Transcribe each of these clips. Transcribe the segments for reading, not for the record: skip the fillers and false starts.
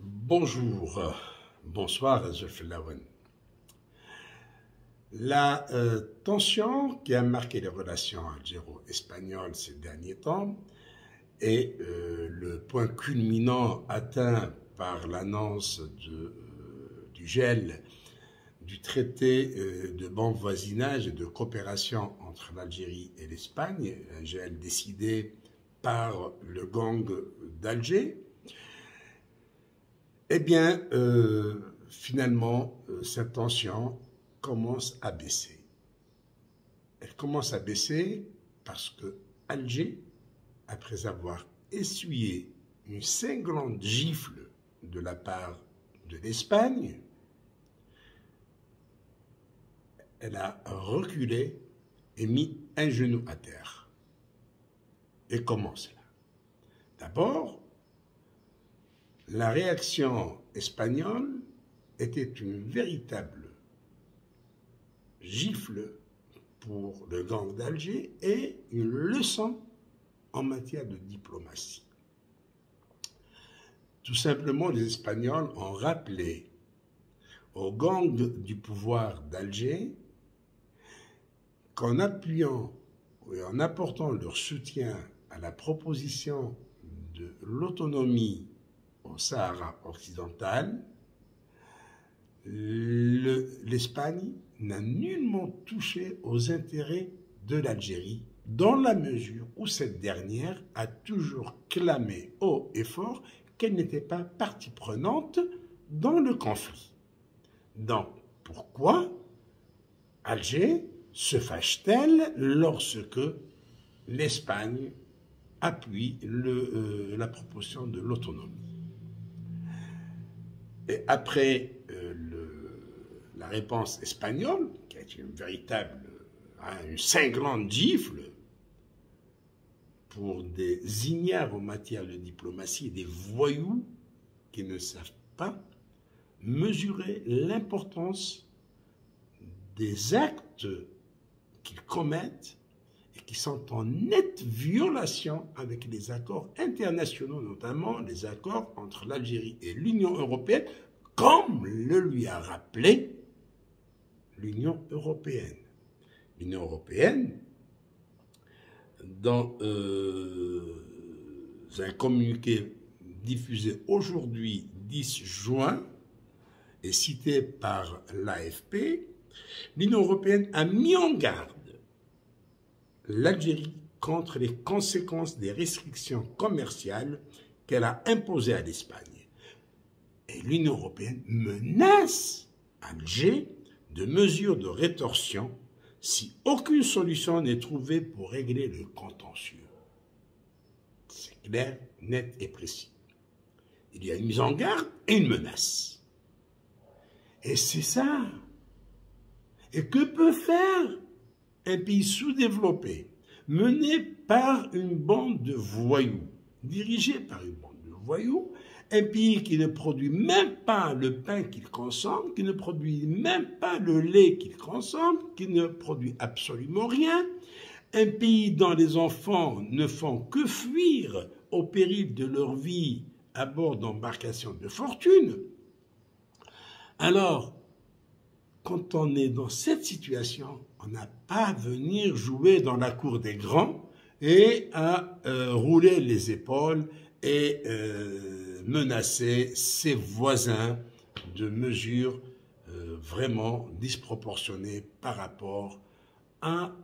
Bonjour, bonsoir, je fais la one. La tension qui a marqué les relations algéro-espagnoles ces derniers temps est le point culminant atteint par l'annonce du gel du traité de bon voisinage et de coopération entre l'Algérie et l'Espagne, un gel décidé par le gang d'Alger. Eh bien, finalement, cette tension commence à baisser. Elle commence à baisser parce que Alger, après avoir essuyé une cinglante gifle de la part de l'Espagne, elle a reculé et mis un genou à terre. Et comment cela? D'abord, la réaction espagnole était une véritable gifle pour le gang d'Alger et une leçon en matière de diplomatie. Tout simplement, les Espagnols ont rappelé au gang du pouvoir d'Alger qu'en appuyant et en apportant leur soutien à la proposition de l'autonomie au Sahara occidental, l'Espagne n'a nullement touché aux intérêts de l'Algérie, dans la mesure où cette dernière a toujours clamé haut et fort qu'elle n'était pas partie prenante dans le conflit. Donc, pourquoi Alger se fâche-t-elle lorsque l'Espagne appuie la proposition de l'autonomie? Et après la réponse espagnole, qui est une véritable, une cinglante gifle pour des ignares en matière de diplomatie, des voyous qui ne savent pas mesurer l'importance des actes qu'ils commettent et qui sont en nette violation avec les accords internationaux, notamment les accords entre l'Algérie et l'Union européenne, comme le lui a rappelé l'Union européenne. L'Union européenne, dans un communiqué diffusé aujourd'hui, 10 juin, et cité par l'AFP, l'Union européenne a mis en garde l'Algérie contre les conséquences des restrictions commerciales qu'elle a imposées à l'Espagne. Et l'Union européenne menace Alger de mesures de rétorsion si aucune solution n'est trouvée pour régler le contentieux. C'est clair, net et précis. Il y a une mise en garde et une menace. Et c'est ça. Et que peut faire un pays sous-développé, mené par une bande de voyous, dirigé par une bande de voyous, un pays qui ne produit même pas le pain qu'il consomme, qui ne produit même pas le lait qu'il consomme, qui ne produit absolument rien, un pays dont les enfants ne font que fuir au péril de leur vie à bord d'embarcations de fortune. Alors, quand on est dans cette situation, on n'a pas à venir jouer dans la cour des grands et à rouler les épaules et menacer ses voisins de mesures vraiment disproportionnées par rapport à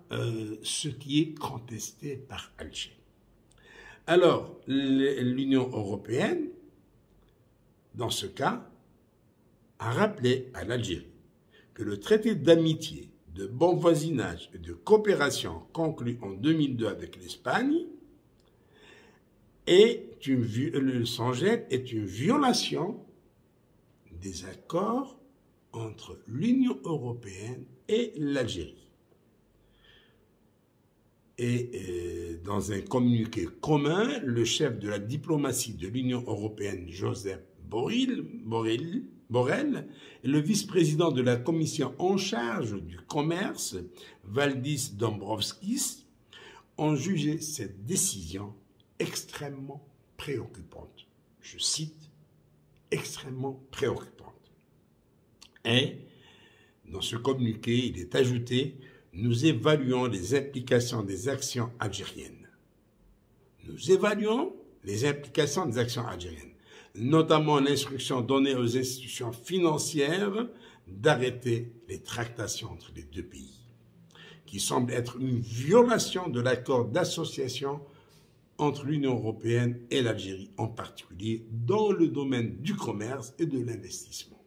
ce qui est contesté par Alger. Alors, l'Union européenne, dans ce cas, a rappelé à l'Algérie que le traité d'amitié, de bon voisinage et de coopération conclu en 2002 avec l'Espagne est une violation des accords entre l'Union européenne et l'Algérie. Et dans un communiqué commun, le chef de la diplomatie de l'Union européenne, Josep Borrell, et le vice-président de la commission en charge du commerce, Valdis Dombrovskis, ont jugé cette décision extrêmement préoccupante. Je cite, extrêmement préoccupante. Et dans ce communiqué, il est ajouté « Nous évaluons les implications des actions algériennes. » Nous évaluons les implications des actions algériennes, notamment l'instruction donnée aux institutions financières d'arrêter les tractations entre les deux pays, qui semble être une violation de l'accord d'association entre l'Union européenne et l'Algérie, en particulier dans le domaine du commerce et de l'investissement.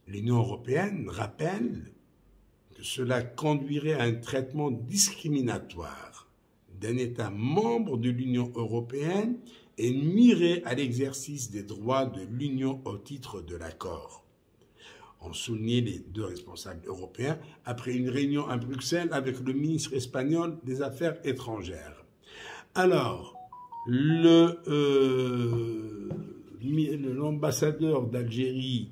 L'Union européenne rappelle que cela conduirait à un traitement discriminatoire d'un État membre de l'Union européenne et nuirait à l'exercice des droits de l'Union au titre de l'accord, ont souligné les deux responsables européens après une réunion à Bruxelles avec le ministre espagnol des Affaires étrangères. Alors, l'ambassadeur d'Algérie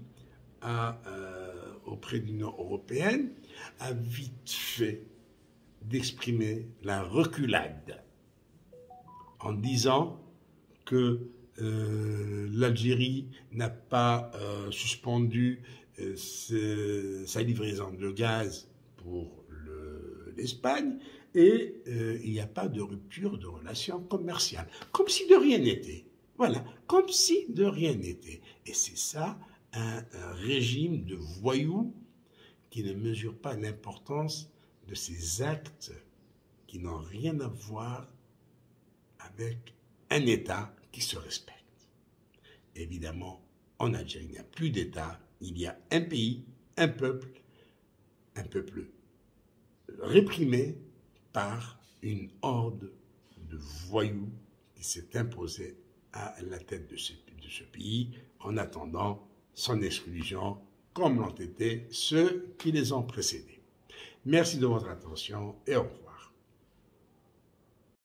auprès de l'Union européenne a vite fait d'exprimer la reculade en disant que l'Algérie n'a pas suspendu sa livraison de gaz pour l'Espagne et il n'y a pas de rupture de relations commerciales. Comme si de rien n'était. Voilà, comme si de rien n'était. Et c'est ça, un régime de voyous qui ne mesure pas l'importance de ces actes qui n'ont rien à voir avec un État qui se respecte. Évidemment, en Algérie, il n'y a plus d'État, il y a un pays, un peuple réprimé par une horde de voyous qui s'est imposée à la tête de ce pays en attendant son exclusion, comme l'ont été ceux qui les ont précédés. Merci de votre attention et au revoir.